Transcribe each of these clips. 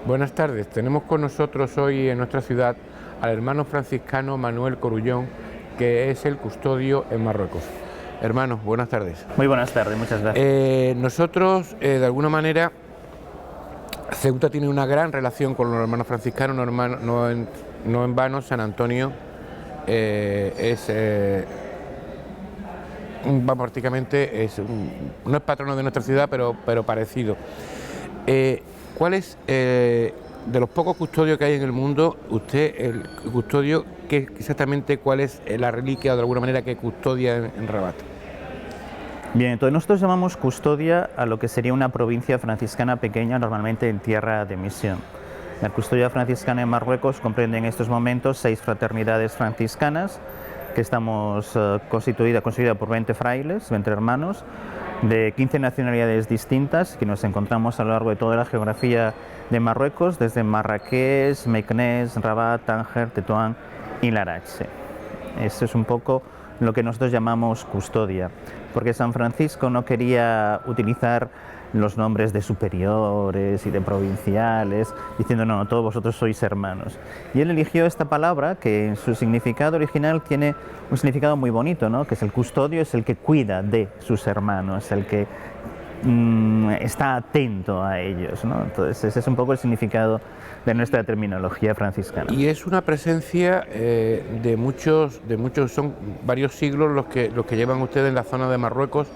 Buenas tardes, tenemos con nosotros hoy en nuestra ciudad al hermano franciscano Manuel Corullón, que es el custodio en Marruecos. Hermano, buenas tardes. Muy buenas tardes, muchas gracias. Nosotros, de alguna manera, Ceuta tiene una gran relación con los hermanos franciscanos, no en vano San Antonio prácticamente no es patrono de nuestra ciudad, pero parecido. ¿Cuál es, de los pocos custodios que hay en el mundo, usted, el custodio, exactamente cuál es la reliquia o de alguna manera que custodia en Rabat? Bien, entonces nosotros llamamos custodia a lo que sería una provincia franciscana pequeña, normalmente en tierra de misión. La custodia franciscana en Marruecos comprende en estos momentos 6 fraternidades franciscanas, que estamos constituida por 20 frailes, 20 hermanos, de 15 nacionalidades distintas, que nos encontramos a lo largo de toda la geografía de Marruecos, desde Marrakech, Meknès, Rabat, Tánger, Tetuán y Larache. Eso es un poco lo que nosotros llamamos custodia, porque San Francisco no quería utilizar los nombres de superiores y de provinciales, diciendo no, todos vosotros sois hermanos. Y él eligió esta palabra que en su significado original tiene un significado muy bonito, ¿no? Que es el custodio, es el que cuida de sus hermanos, el que está atento a ellos, ¿no? Entonces ese es un poco el significado de nuestra terminología franciscana. Y es una presencia de muchos, son varios siglos los que llevan ustedes en la zona de Marruecos.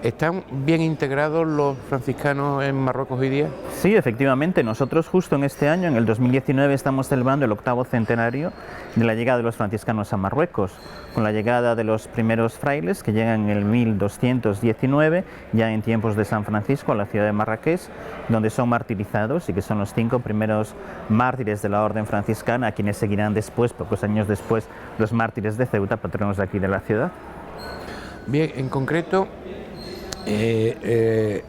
¿Están bien integrados los franciscanos en Marruecos hoy día? Sí, efectivamente. Nosotros justo en este año, en el 2019, estamos celebrando el 8º centenario de la llegada de los franciscanos a Marruecos, con la llegada de los primeros frailes que llegan en el 1219, ya en tiempos de San Francisco, a la ciudad de Marrakech, donde son martirizados y que son los 5 primeros mártires de la orden franciscana, a quienes seguirán después, pocos años después, los mártires de Ceuta, patronos de aquí de la ciudad. Bien, en concreto, ¿qué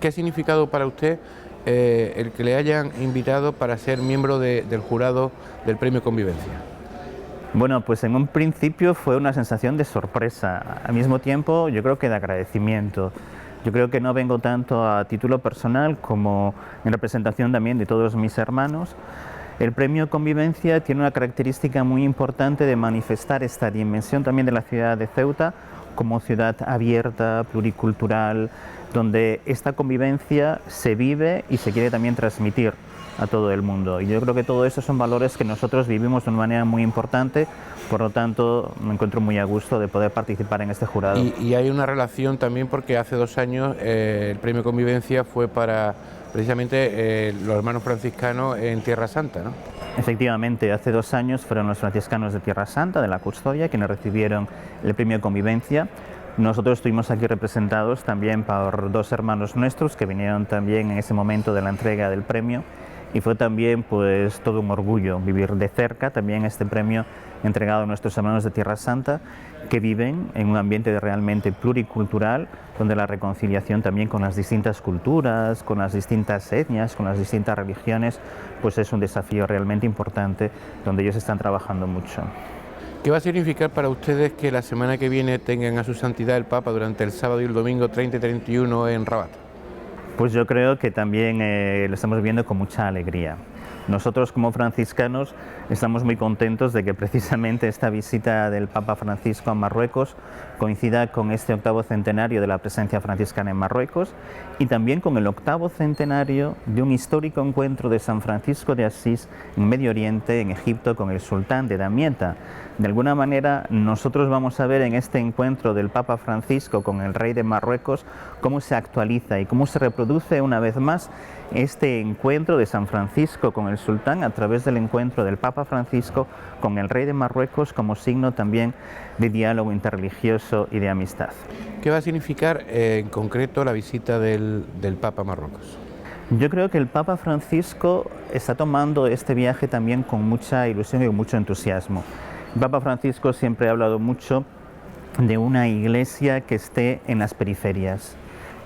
ha significado para usted el que le hayan invitado para ser miembro del jurado del Premio Convivencia? Bueno, pues en un principio fue una sensación de sorpresa, al mismo tiempo yo creo que de agradecimiento. Yo creo que no vengo tanto a título personal como en representación también de todos mis hermanos. El Premio Convivencia tiene una característica muy importante de manifestar esta dimensión también de la ciudad de Ceuta como ciudad abierta, pluricultural, donde esta convivencia se vive y se quiere también transmitir a todo el mundo. Y yo creo que todo eso son valores que nosotros vivimos de una manera muy importante, por lo tanto me encuentro muy a gusto de poder participar en este jurado. Y hay una relación también porque hace 2 años el Premio Convivencia fue para precisamente los hermanos franciscanos en Tierra Santa, ¿no? Efectivamente, hace 2 años fueron los franciscanos de Tierra Santa, de la Custodia, quienes recibieron el Premio Convivencia. Nosotros estuvimos aquí representados también por 2 hermanos nuestros que vinieron también en ese momento de la entrega del premio, y fue también pues todo un orgullo vivir de cerca también este premio entregado a nuestros hermanos de Tierra Santa, que viven en un ambiente realmente pluricultural, donde la reconciliación también con las distintas culturas, con las distintas etnias, con las distintas religiones, pues es un desafío realmente importante, donde ellos están trabajando mucho. ¿Qué va a significar para ustedes que la semana que viene tengan a su santidad el Papa durante el sábado y el domingo 30 y 31 en Rabat? Pues yo creo que también lo estamos viviendo con mucha alegría. Nosotros como franciscanos estamos muy contentos de que precisamente esta visita del Papa Francisco a Marruecos coincida con este 8º centenario de la presencia franciscana en Marruecos y también con el 8º centenario de un histórico encuentro de San Francisco de Asís en Medio Oriente, en Egipto, con el sultán de Damieta. De alguna manera nosotros vamos a ver en este encuentro del Papa Francisco con el rey de Marruecos cómo se actualiza y cómo se reproduce una vez más este encuentro de San Francisco con el sultán a través del encuentro del Papa Francisco con el rey de Marruecos como signo también de diálogo interreligioso y de amistad. ¿Qué va a significar en concreto la visita del Papa a Marruecos? Yo creo que el Papa Francisco está tomando este viaje también con mucha ilusión y con mucho entusiasmo. El Papa Francisco siempre ha hablado mucho de una iglesia que esté en las periferias.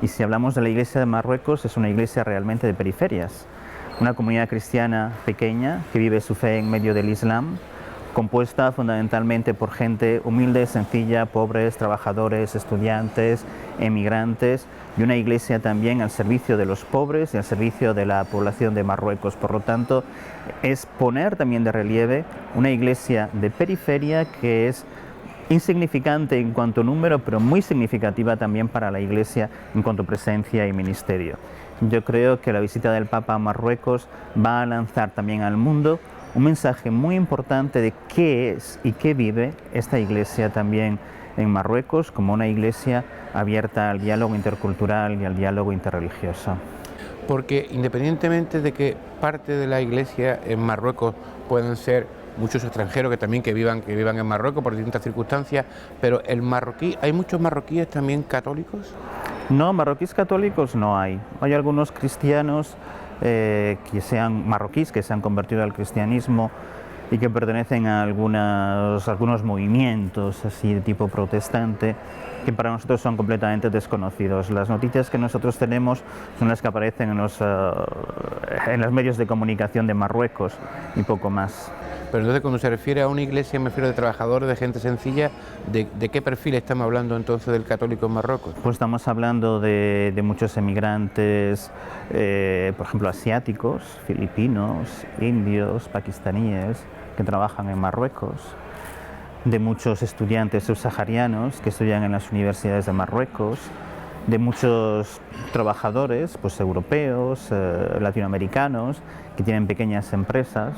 Y si hablamos de la iglesia de Marruecos, es una iglesia realmente de periferias. Una comunidad cristiana pequeña que vive su fe en medio del Islam, compuesta fundamentalmente por gente humilde, sencilla, pobres, trabajadores, estudiantes, emigrantes, y una iglesia también al servicio de los pobres y al servicio de la población de Marruecos. Por lo tanto, es poner también de relieve una iglesia de periferia que es insignificante en cuanto a número, pero muy significativa también para la Iglesia en cuanto a presencia y ministerio. Yo creo que la visita del Papa a Marruecos va a lanzar también al mundo un mensaje muy importante de qué es y qué vive esta Iglesia también en Marruecos como una Iglesia abierta al diálogo intercultural y al diálogo interreligioso. Porque independientemente de que parte de la Iglesia en Marruecos pueden ser muchos extranjeros que vivan en Marruecos por distintas circunstancias, pero el marroquí, ¿hay muchos marroquíes también católicos? No, marroquíes católicos no hay. Hay algunos cristianos que sean marroquíes, que se han convertido al cristianismo y que pertenecen a algunos movimientos así de tipo protestante, que para nosotros son completamente desconocidos. Las noticias que nosotros tenemos son las que aparecen en los medios de comunicación de Marruecos y poco más. Pero entonces, cuando se refiere a una iglesia, me refiero de trabajadores, de gente sencilla, ¿de qué perfil estamos hablando entonces del católico en Marruecos? Pues estamos hablando de muchos emigrantes, por ejemplo, asiáticos, filipinos, indios, pakistaníes, que trabajan en Marruecos, de muchos estudiantes subsaharianos que estudian en las universidades de Marruecos, de muchos trabajadores pues, europeos, latinoamericanos, que tienen pequeñas empresas,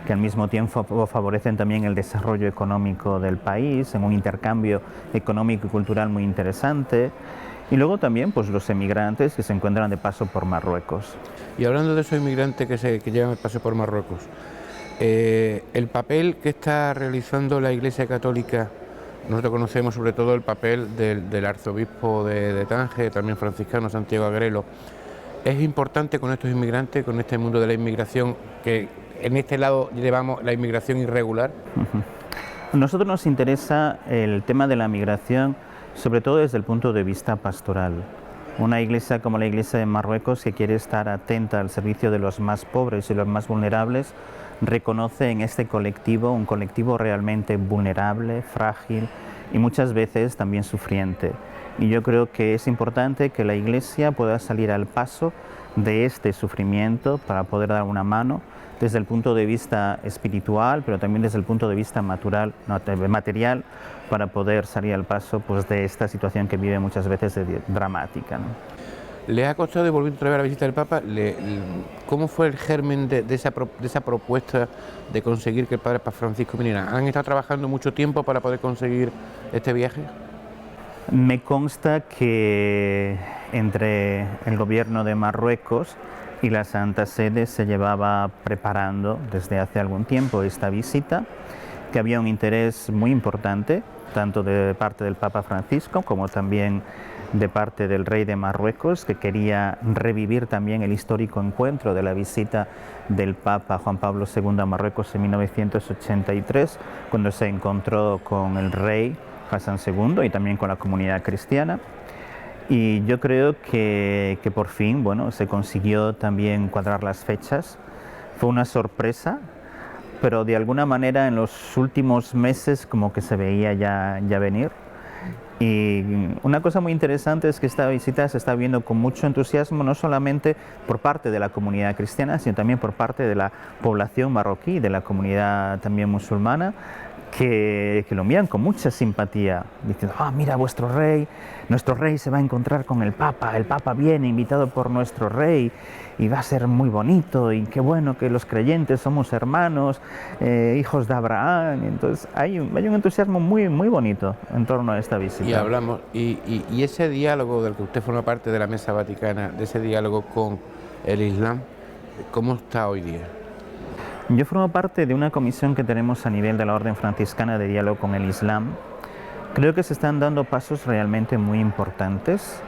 que al mismo tiempo favorecen también el desarrollo económico del país, en un intercambio económico y cultural muy interesante. Y luego también pues, los emigrantes que se encuentran de paso por Marruecos. Y hablando de esos inmigrantes que llevan el paso por Marruecos, el papel que está realizando la Iglesia Católica, nosotros conocemos sobre todo el papel del arzobispo de Tánger, también franciscano, Santiago Agrelo. ¿Es importante con estos inmigrantes, con este mundo de la inmigración, que en este lado llevamos la inmigración irregular? A nosotros nos interesa el tema de la migración, sobre todo desde el punto de vista pastoral. Una iglesia como la Iglesia de Marruecos, que quiere estar atenta al servicio de los más pobres y los más vulnerables, reconoce en este colectivo un colectivo realmente vulnerable, frágil y muchas veces también sufriente. Y yo creo que es importante que la Iglesia pueda salir al paso de este sufrimiento para poder dar una mano desde el punto de vista espiritual, pero también desde el punto de vista material, para poder salir al paso pues, de esta situación que vive muchas veces dramática, ¿no? ¿Le ha costado, volviendo otra vez a la visita del Papa, cómo fue el germen de esa propuesta de conseguir que el Padre Francisco viniera? ¿Han estado trabajando mucho tiempo para poder conseguir este viaje? Me consta que entre el gobierno de Marruecos y la Santa Sede se llevaba preparando desde hace algún tiempo esta visita, que había un interés muy importante, tanto de parte del Papa Francisco como también de parte del rey de Marruecos, que quería revivir también el histórico encuentro de la visita del Papa Juan Pablo II a Marruecos en 1983, cuando se encontró con el rey Hassan II y también con la comunidad cristiana. Y yo creo que por fin, bueno, se consiguió también cuadrar las fechas. Fue una sorpresa, pero de alguna manera en los últimos meses como que se veía ya venir. Y una cosa muy interesante es que esta visita se está viendo con mucho entusiasmo, no solamente por parte de la comunidad cristiana, sino también por parte de la población marroquí, de la comunidad también musulmana, que lo miran con mucha simpatía, diciendo, mira, nuestro rey se va a encontrar con el Papa viene invitado por nuestro rey y va a ser muy bonito, y qué bueno que los creyentes somos hermanos, hijos de Abraham. Entonces hay un entusiasmo muy, muy bonito en torno a esta visita. Y hablamos, y ese diálogo del que usted forma parte de la Mesa Vaticana, de ese diálogo con el Islam, ¿cómo está hoy día? Yo formo parte de una comisión que tenemos a nivel de la Orden Franciscana de Diálogo con el Islam. Creo que se están dando pasos realmente muy importantes.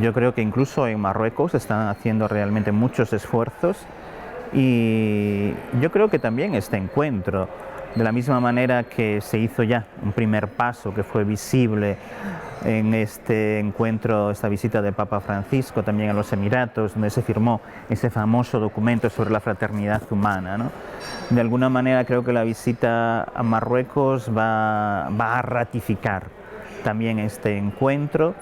Yo creo que incluso en Marruecos se están haciendo realmente muchos esfuerzos, y yo creo que también este encuentro De la misma manera que se hizo ya un primer paso que fue visible en este encuentro, esta visita del Papa Francisco también a los Emiratos, donde se firmó ese famoso documento sobre la fraternidad humana, ¿no? De alguna manera creo que la visita a Marruecos va a ratificar también este encuentro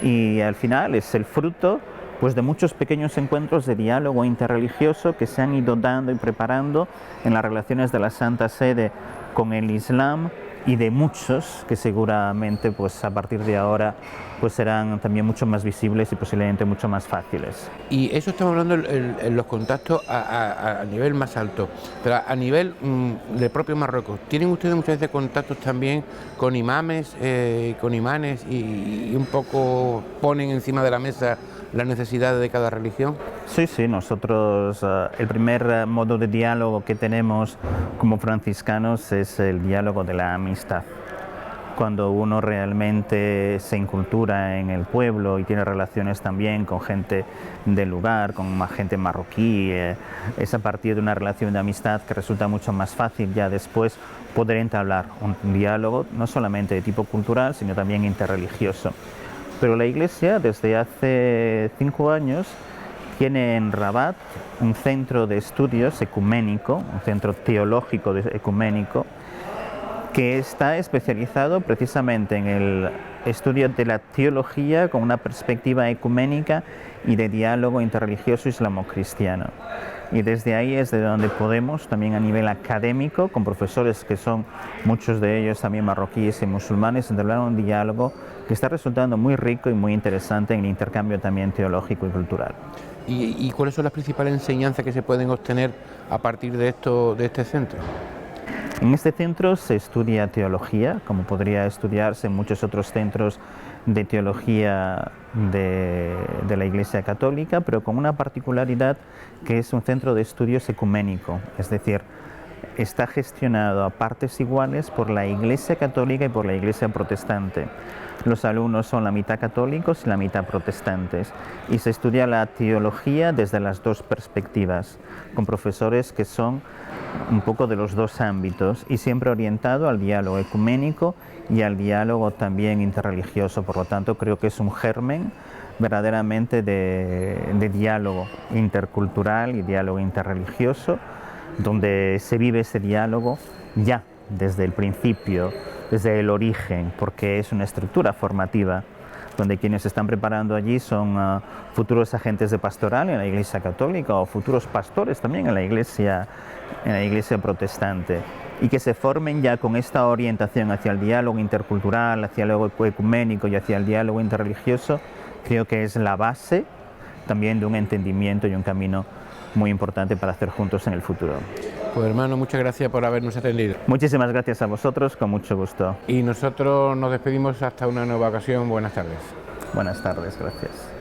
y al final es el fruto pues de muchos pequeños encuentros de diálogo interreligioso que se han ido dando y preparando en las relaciones de la Santa Sede con el Islam y de muchos que seguramente pues a partir de ahora pues serán también mucho más visibles y posiblemente mucho más fáciles. Y eso estamos hablando en los contactos a nivel más alto, pero a nivel del propio Marruecos. ¿Tienen ustedes muchas veces contactos también con imames, con imanes y un poco ponen encima de la mesa las necesidades de cada religión? Sí, sí, nosotros el primer modo de diálogo que tenemos como franciscanos es el diálogo de la amistad. Cuando uno realmente se incultura en el pueblo y tiene relaciones también con gente del lugar, con gente marroquí, es a partir de una relación de amistad que resulta mucho más fácil ya después poder entablar un diálogo no solamente de tipo cultural, sino también interreligioso. Pero la Iglesia desde hace 5 años tiene en Rabat un centro de estudios ecuménico, un centro teológico ecuménico, que está especializado precisamente en el estudio de la teología con una perspectiva ecuménica y de diálogo interreligioso islamo-cristiano. Y desde ahí es de donde podemos, también a nivel académico, con profesores que son muchos de ellos también marroquíes y musulmanes, entablar un diálogo que está resultando muy rico y muy interesante en el intercambio también teológico y cultural. ¿Y cuáles son las principales enseñanzas que se pueden obtener a partir de este centro? En este centro se estudia teología, como podría estudiarse en muchos otros centros de teología de la Iglesia Católica, pero con una particularidad que es un centro de estudios ecuménico, es decir, está gestionado a partes iguales por la Iglesia Católica y por la Iglesia Protestante. Los alumnos son la mitad católicos y la mitad protestantes y se estudia la teología desde las dos perspectivas, con profesores que son un poco de los dos ámbitos y siempre orientado al diálogo ecuménico y al diálogo también interreligioso. Por lo tanto, creo que es un germen verdaderamente de diálogo intercultural y diálogo interreligioso, donde se vive ese diálogo ya desde el principio, desde el origen, porque es una estructura formativa donde quienes se están preparando allí son futuros agentes de pastoral en la Iglesia Católica o futuros pastores también en la Iglesia protestante, y que se formen ya con esta orientación hacia el diálogo intercultural, hacia el diálogo ecuménico y hacia el diálogo interreligioso, creo que es la base también de un entendimiento y un camino muy importante para hacer juntos en el futuro. Pues hermano, muchas gracias por habernos atendido. Muchísimas gracias a vosotros, con mucho gusto. Y nosotros nos despedimos hasta una nueva ocasión. Buenas tardes. Buenas tardes, gracias.